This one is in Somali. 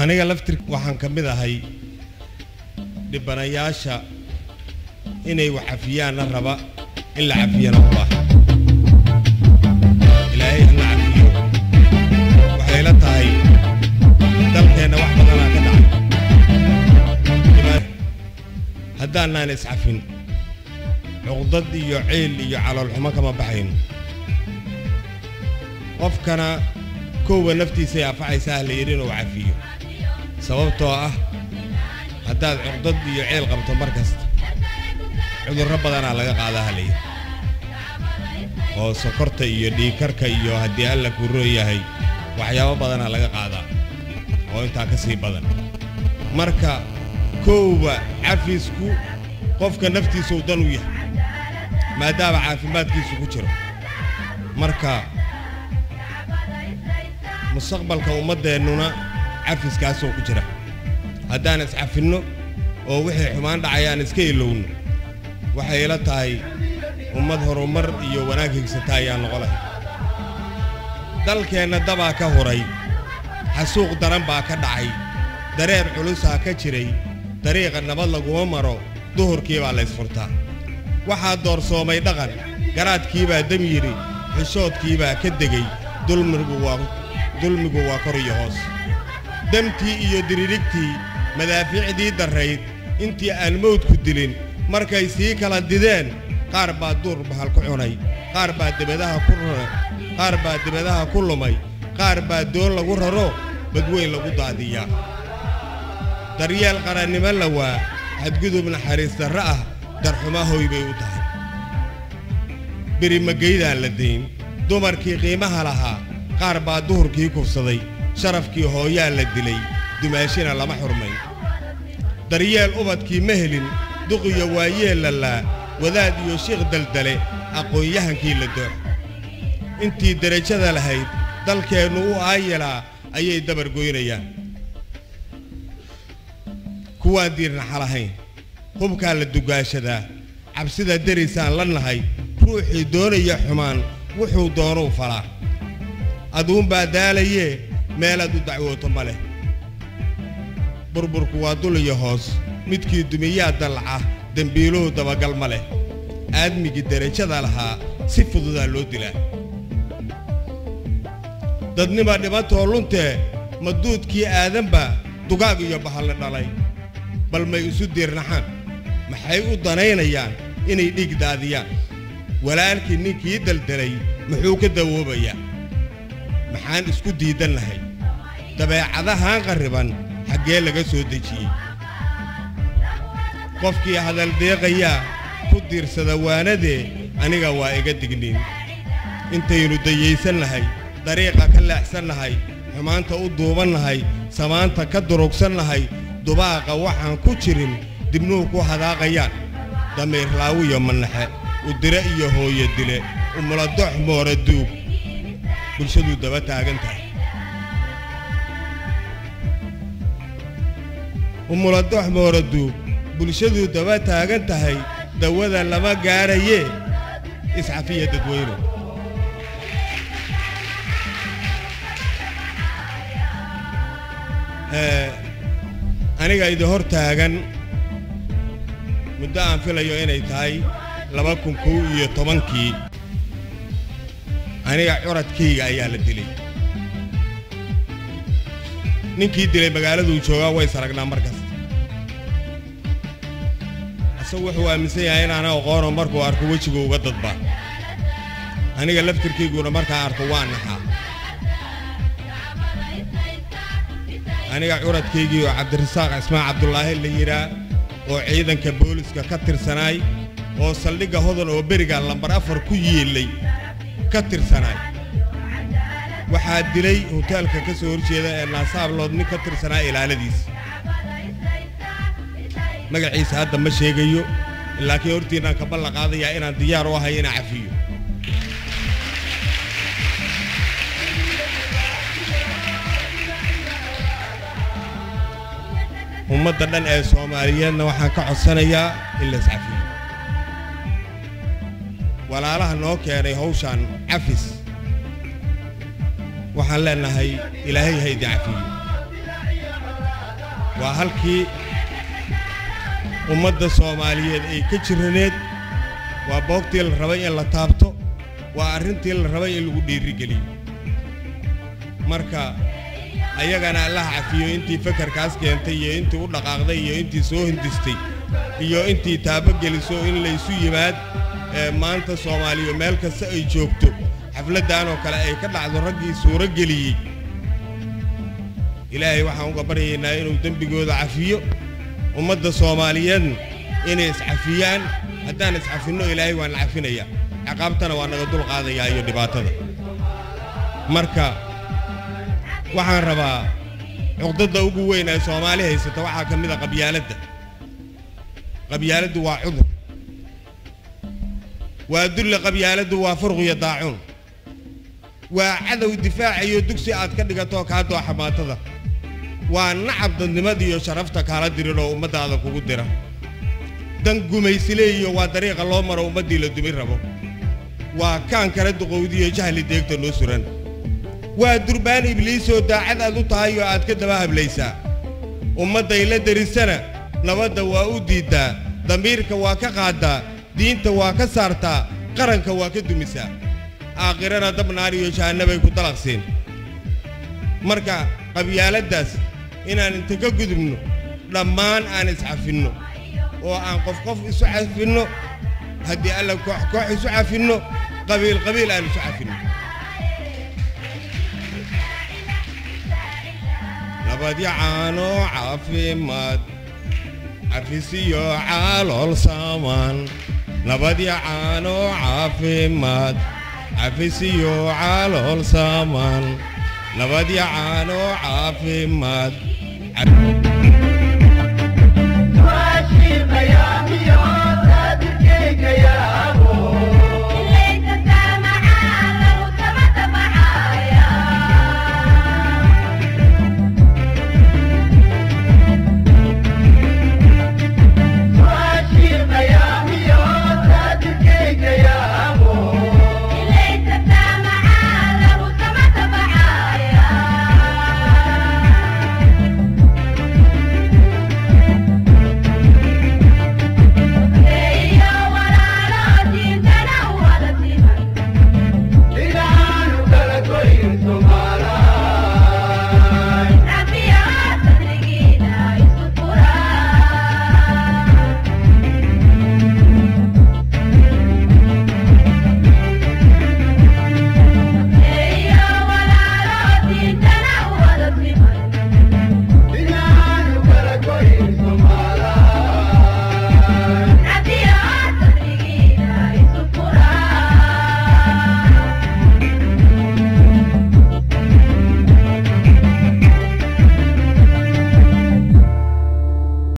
aniga laftir waxaan ka mid ahay dhibanayaasha inay wax cafiyaan raba in la cafiyana u baahan ilaahay in la cafiyo waxay la tahay dalkeena wax badan ka dhacay haddaan is cafin cuqdad iyo ceel iyo calool xumo kama baxayno qofkana koowa naftiisa yaafacaysa la yiri inuu cafiyo sababtoo ah haddaad cuqdad iyo ceel qabto markasta cudurro badan laga qaadaa halay oo sokorta iyo dhiigkarka iyo haddii alla ku rooyahay waxyaabo badan laga qaadaa oo inta ka sii badan marka koowa cafisku qofka naftiisa uu dan u yahay maadaama caafimaadkiisu ku jiro marka mustaqbalka ummadeennuna cafiskaas oo ku jira haddaan is cafinno oo wixii xumaan dhacayaan iska ilowno waxay ila tahay ummad horumar iyo wanaag higsata ayaa noqolay dalkeena daba ka horay xasuuq daran baa ka dhacay dareer culus ka jiray dariiqa nabad lagu maro duhurkii baa la isfurtaa waxa doorsoomay dhaqan garaadkii baa dam yiri xishoodkii baa ka degay dulmigu waa kor iyo hoos damtii iyo diririgtii madaafiicdii darayd intii aan mowdku dilin markay sii kala dideen qaar baa duur bahal ku cunay qaar baa dibadaha ku lumay qaar baa doon lagu raro badweyn lagu daadiyaa daryeel qarannimo la waa xadgudub naxariis darro ah darxuma hooy bay u tahay biri magaydaan la deyn dumarkii qiimaha lahaa qaar baa duhurkii kufsaday sharafkii hooyaa la dilay dumaashina lama xurmayn daryeel ubadkii ma helin duqiyo waayeel lalaa wadaad iyo sheekh daldale aqoon-yahankii la door intii darajada lahayd dalkeennu u aayelaa ayay dabar goynayaan kuwaan diirnaxa lahayn hubkaa la dugaashadaa cabsida derisaan la nahay ruuxii doonaya xumaan wuxuu doonuu falaa aduunbaa daalayee meelaad u dacwooto ma leh burburku waa dul iyo hoos midkii dumiyaa dalca dembiiluhu dabagal ma leh aadmigii darajada lahaa si fududaa loo dilaa dadnima dhibatoo luntee maduudkii aadanba dugaag iyo bahal la dhalay bal may isu diirnaxaan maxay u danaynayaan inay dhiig daadiyaan walaalkii ninkii daldalay muxuu ka dawoobayaa maxaan isku diidan lahay dabeecadahaan qarriban xaggee laga soo dejiyey qofkii hadal deeqayaa ku diirsada waanadee aniga waa iga digniin intaynu dayaysan lahay dariiqa ka leexsan lahay xumaanta u duuban lahay samaanta ka durugsan lahay dubaaqa waxaan ku jirin dibnuhu ku hadaaqayaan damiir laawiyo manaxe udire iyo hooyo dile umuladox moora duug bulshadu daba taagan tahay umuladox moora duug bulshadu daba taagan tahay dawada lama gaaraye iscafiya dadweyne aniga idin hor taagan muddo aan filayo inay tahay 2011kii aniga curadkayga ayaa la dilay ninkii dilay magaaladu joogaa way saragnaa markaas asoo wuxuu aaminsan yahay inaan aqoon markuu arko wajiga uga dadba aniga laftirkayguna markaa arko waan naxaa aniga curadkaygii oo Cabdirasaaq Ismaan Cabdullaahi la yiraa oo ciidanka booliska ka tirsanaay oo saldhiga hodan oo beriga lambar 4 ku yeelay ka tirsanaay waxaa dilay hoteelka ka soo horjeeda ee Naasaablood nin ka tirsanaa ilaaladiis magaciisa hadda ma sheegayo laakiin hortiina ka ballan qaadaya inaan diyaar u ahay inaan cafiyo ummadda dhan ee Soomaaliyeedna waxaan ka codsanayaa in la iscafiyo walaalaha noo keenay hawshan cafis waxaan leenahay ilaahay haydi cafiyo وهالكي ummadda Soomaaliyeed ay ka jiraneed waa boogtii la rabay in la taabto waa arintii la rabay in lagu dhiirigeliyo marka ayagana Allah cafiyo intii fakarkaas keentay iyo intii u dhaqaaqday iyo intii soo hindistay iyo intii taaba geliso in la isu yimaad maanta Soomaaliya meel kasta ay joogto xafladan oo kale ay ka dhacdo raggii suura geliyay Ilaahay waxaan uga baryaynaa inuu dambigooda cafiyo ummadda Soomaaliyeed inay iscafiyaan haddaan iscafino Ilaahay waan cafinaya ciqaabtana waa naga dul qaadaya iyo dhibaatada marka waxaan rabaa cuqdada ugu weyn ee Soomaaliya haysata waxa kamid ah qabyaaladdu waa cudur waa dul qabyaaladdu waa furq iyo daacun waa cadow difaaciyo dugsi aad ka dhigato ka doo xamaatada waa nacab dadnimadii iyo sharafta kala dirin oo ummadaada kugu dira dan gumaysileeyo waa dariiqa loo maro ummadii la dumi rabo waa kaan kala duqowdiyo jahli deegta loo suran waa durbaan ibliis oo daacad aad u tahay oo aad ka daba hablaysaa ummaday la darisana nabadda waa u diidaa damiirka waa ka qaadaa diinta waa ka saartaa qaranka waa ka dumisaa aakhirana dabnaar iyo jahannabay ku dalaqseen marka qabyaaladaas inaan inta ka gudubno dhammaan aan iscafinno oo aan qof isu cafinno haddii alla koox isu cafinno qabiil aan isu cafinno nabad yacaano caafimaad cafisiyo calool saamaan nabad yacaano caafimaad cafisiyo calool saamaan nabad yacaano caafimaad